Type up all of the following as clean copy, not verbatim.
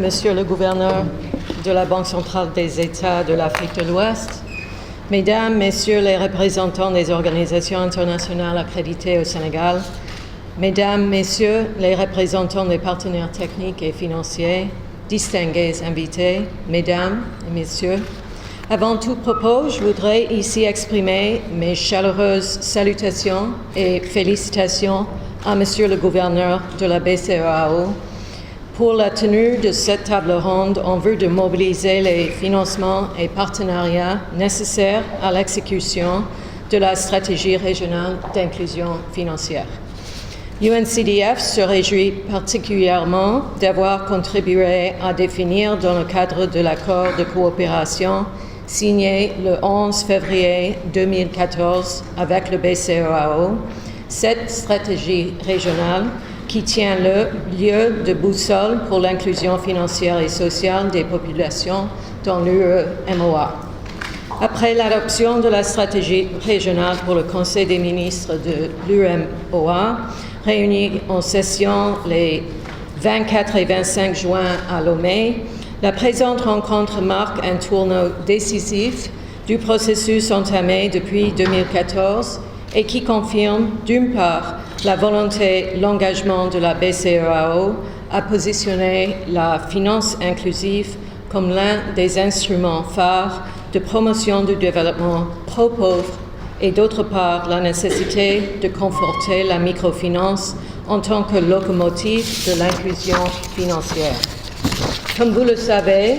Monsieur le gouverneur de la Banque centrale des États de l'Afrique de l'Ouest, Mesdames, Messieurs les représentants des organisations internationales accréditées au Sénégal, Mesdames, Messieurs les représentants des partenaires techniques et financiers, distingués invités, Mesdames et Messieurs, avant tout propos, je voudrais ici exprimer mes chaleureuses salutations et félicitations à Monsieur le gouverneur de la BCEAO pour la tenue de cette table ronde en vue de mobiliser les financements et partenariats nécessaires à l'exécution de la stratégie régionale d'inclusion financière. UNCDF se réjouit particulièrement d'avoir contribué à définir dans le cadre de l'accord de coopération signé le 11 février 2014 avec le BCEAO cette stratégie régionale qui tient le lieu de boussole pour l'inclusion financière et sociale des populations dans l'UEMOA. Après l'adoption de la stratégie régionale pour le Conseil des ministres de l'UEMOA, réuni en session les 24 et 25 juin à Lomé, la présente rencontre marque un tournant décisif du processus entamé depuis 2014 et qui confirme, d'une part, la volonté, l'engagement de la BCEAO à positionner la finance inclusive comme l'un des instruments phares de promotion du développement pro-pauvre et d'autre part, la nécessité de conforter la microfinance en tant que locomotive de l'inclusion financière. Comme vous le savez,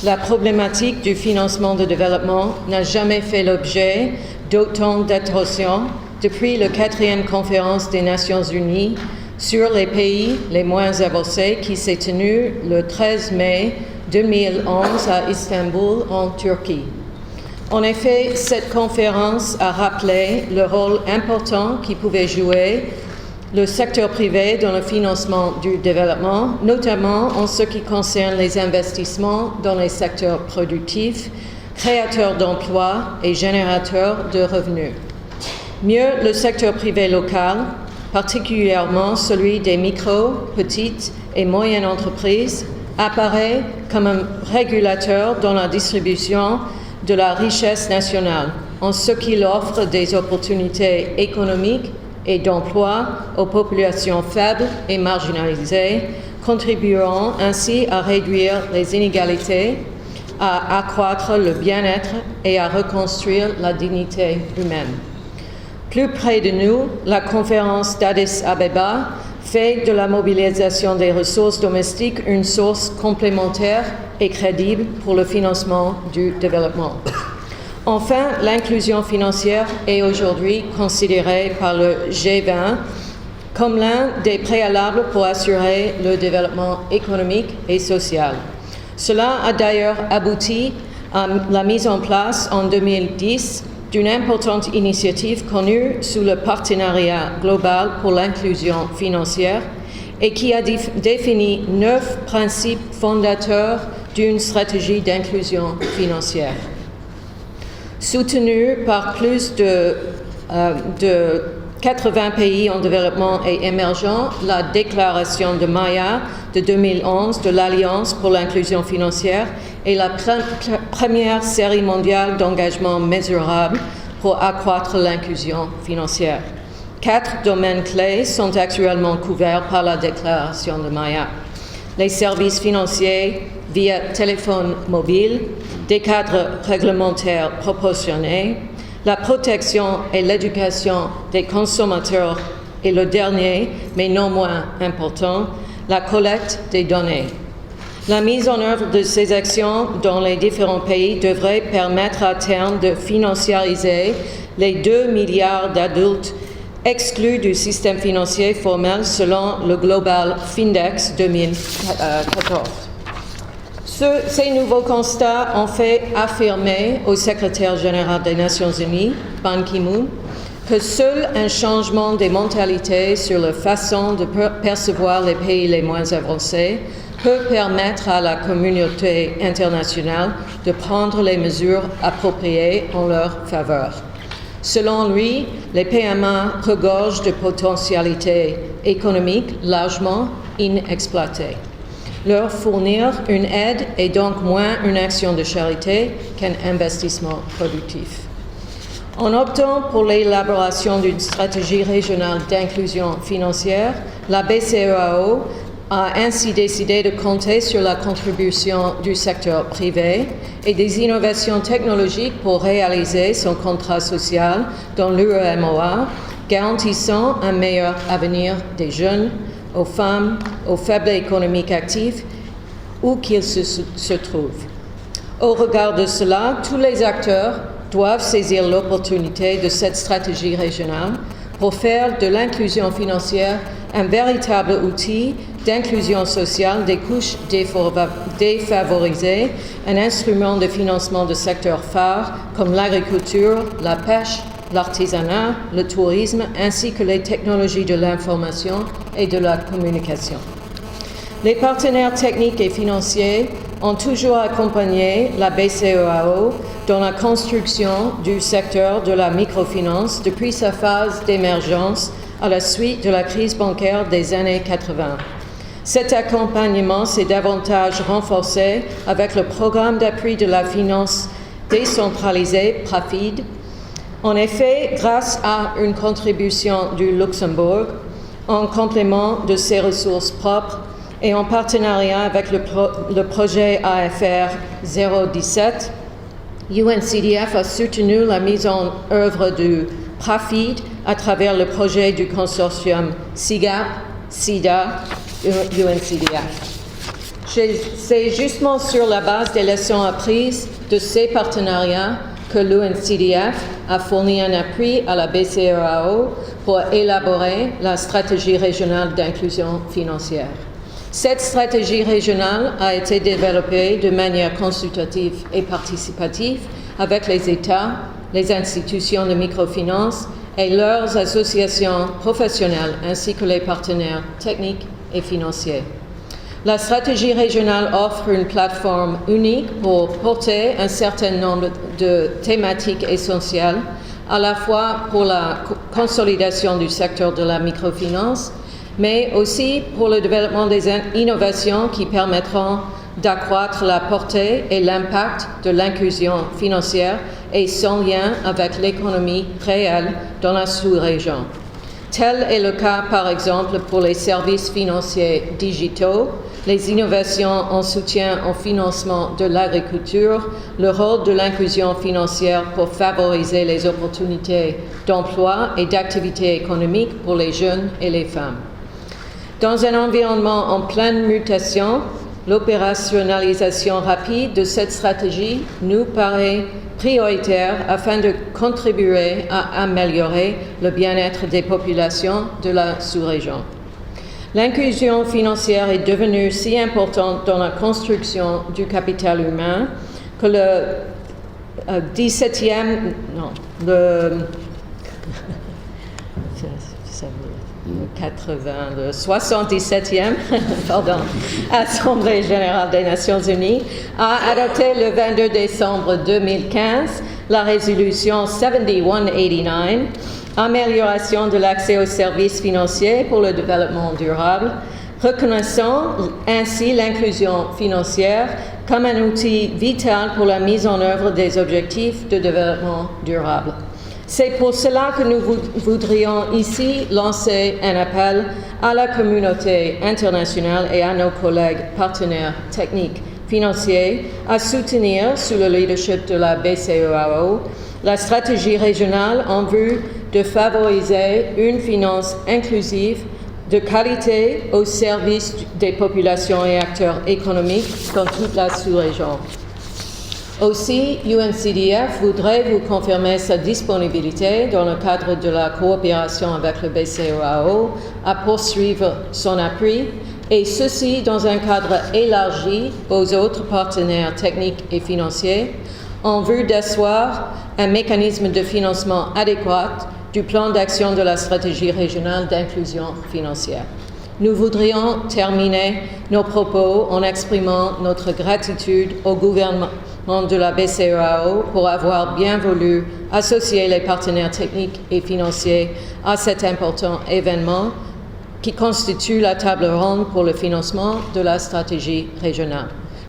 la problématique du financement de développement n'a jamais fait l'objet d'autant d'attention depuis la 4e conférence des Nations Unies sur les pays les moins avancés qui s'est tenue le 13 mai 2011 à Istanbul, en Turquie. En effet, cette conférence a rappelé le rôle important qui pouvait jouer le secteur privé dans le financement du développement, notamment en ce qui concerne les investissements dans les secteurs productifs, créateurs d'emplois et générateurs de revenus. Mieux, le secteur privé local, particulièrement celui des micro, petites et moyennes entreprises, apparaît comme un régulateur dans la distribution de la richesse nationale, en ce qu'il offre des opportunités économiques et d'emploi aux populations faibles et marginalisées, contribuant ainsi à réduire les inégalités, à accroître le bien-être et à reconstruire la dignité humaine. Plus près de nous, la conférence d'Addis Abeba fait de la mobilisation des ressources domestiques une source complémentaire et crédible pour le financement du développement. Enfin, l'inclusion financière est aujourd'hui considérée par le G20 comme l'un des préalables pour assurer le développement économique et social. Cela a d'ailleurs abouti à la mise en place en 2010 d'une importante initiative connue sous le Partenariat global pour l'inclusion financière et qui a défini 9 principes fondateurs d'une stratégie d'inclusion financière. Soutenue par plus de 80 pays en développement et émergents, la déclaration de Maya de 2011 de l'Alliance pour l'inclusion financière est la première série mondiale d'engagements mesurables pour accroître l'inclusion financière. 4 domaines clés sont actuellement couverts par la déclaration de Maya. Les services financiers via téléphone mobile, des cadres réglementaires proportionnés, la protection et l'éducation des consommateurs et le dernier, mais non moins important, la collecte des données. La mise en œuvre de ces actions dans les différents pays devrait permettre à terme de financiariser les 2 milliards d'adultes exclus du système financier formel selon le Global Findex 2014. Ces nouveaux constats ont fait affirmer au secrétaire général des Nations Unies, Ban Ki-moon, que seul un changement des mentalités sur la façon de percevoir les pays les moins avancés peut permettre à la communauté internationale de prendre les mesures appropriées en leur faveur. Selon lui, les PMA regorgent de potentialités économiques largement inexploitées. leur fournir une aide et donc moins une action de charité qu'un investissement productif. En optant pour l'élaboration d'une stratégie régionale d'inclusion financière, la BCEAO a ainsi décidé de compter sur la contribution du secteur privé et des innovations technologiques pour réaliser son contrat social dans l'UEMOA, garantissant un meilleur avenir des jeunes, aux femmes, aux faibles économiques actifs, où qu'ils se trouvent. Au regard de cela, tous les acteurs doivent saisir l'opportunité de cette stratégie régionale pour faire de l'inclusion financière un véritable outil d'inclusion sociale des couches défavorisées, un instrument de financement de secteurs phares comme l'agriculture, la pêche, l'artisanat, le tourisme, ainsi que les technologies de l'information et de la communication. Les partenaires techniques et financiers ont toujours accompagné la BCEAO dans la construction du secteur de la microfinance depuis sa phase d'émergence à la suite de la crise bancaire des années 80. Cet accompagnement s'est davantage renforcé avec le programme d'appui de la finance décentralisée, PRAFID. En effet, grâce à une contribution du Luxembourg, en complément de ses ressources propres et en partenariat avec le projet AFR 017, UNCDF a soutenu la mise en œuvre du PRAFID à travers le projet du consortium SIGAP, SIDA, UNCDF. C'est justement sur la base des leçons apprises de ces partenariats que l'UNCDF a fourni un appui à la BCEAO pour élaborer la stratégie régionale d'inclusion financière. Cette stratégie régionale a été développée de manière consultative et participative avec les États, les institutions de microfinance et leurs associations professionnelles ainsi que les partenaires techniques et financiers. La stratégie régionale offre une plateforme unique pour porter un certain nombre de thématiques essentielles, à la fois pour la consolidation du secteur de la microfinance, mais aussi pour le développement des innovations qui permettront d'accroître la portée et l'impact de l'inclusion financière et son lien avec l'économie réelle dans la sous-région. Tel est le cas, par exemple, pour les services financiers digitaux, les innovations en soutien au financement de l'agriculture, le rôle de l'inclusion financière pour favoriser les opportunités d'emploi et d'activité économique pour les jeunes et les femmes. Dans un environnement en pleine mutation, l'opérationnalisation rapide de cette stratégie nous paraît prioritaire afin de contribuer à améliorer le bien-être des populations de la sous-région. L'inclusion financière est devenue si importante dans la construction du capital humain que le 77e Assemblée générale des Nations unies a adopté le 22 décembre 2015 la résolution 7189, amélioration de l'accès aux services financiers pour le développement durable, reconnaissant ainsi l'inclusion financière comme un outil vital pour la mise en œuvre des objectifs de développement durable. C'est pour cela que nous voudrions ici lancer un appel à la communauté internationale et à nos collègues partenaires techniques financiers à soutenir, sous le leadership de la BCEAO, la stratégie régionale en vue de favoriser une finance inclusive de qualité au service des populations et acteurs économiques dans toute la sous-région. Aussi, UNCDF voudrait vous confirmer sa disponibilité dans le cadre de la coopération avec le BCEAO à poursuivre son appui, et ceci dans un cadre élargi aux autres partenaires techniques et financiers, en vue d'asseoir un mécanisme de financement adéquat du plan d'action de la stratégie régionale d'inclusion financière. Nous voudrions terminer nos propos en exprimant notre gratitude au gouvernement de la BCEAO pour avoir bien voulu associer les partenaires techniques et financiers à cet important événement qui constitue la table ronde pour le financement de la stratégie régionale.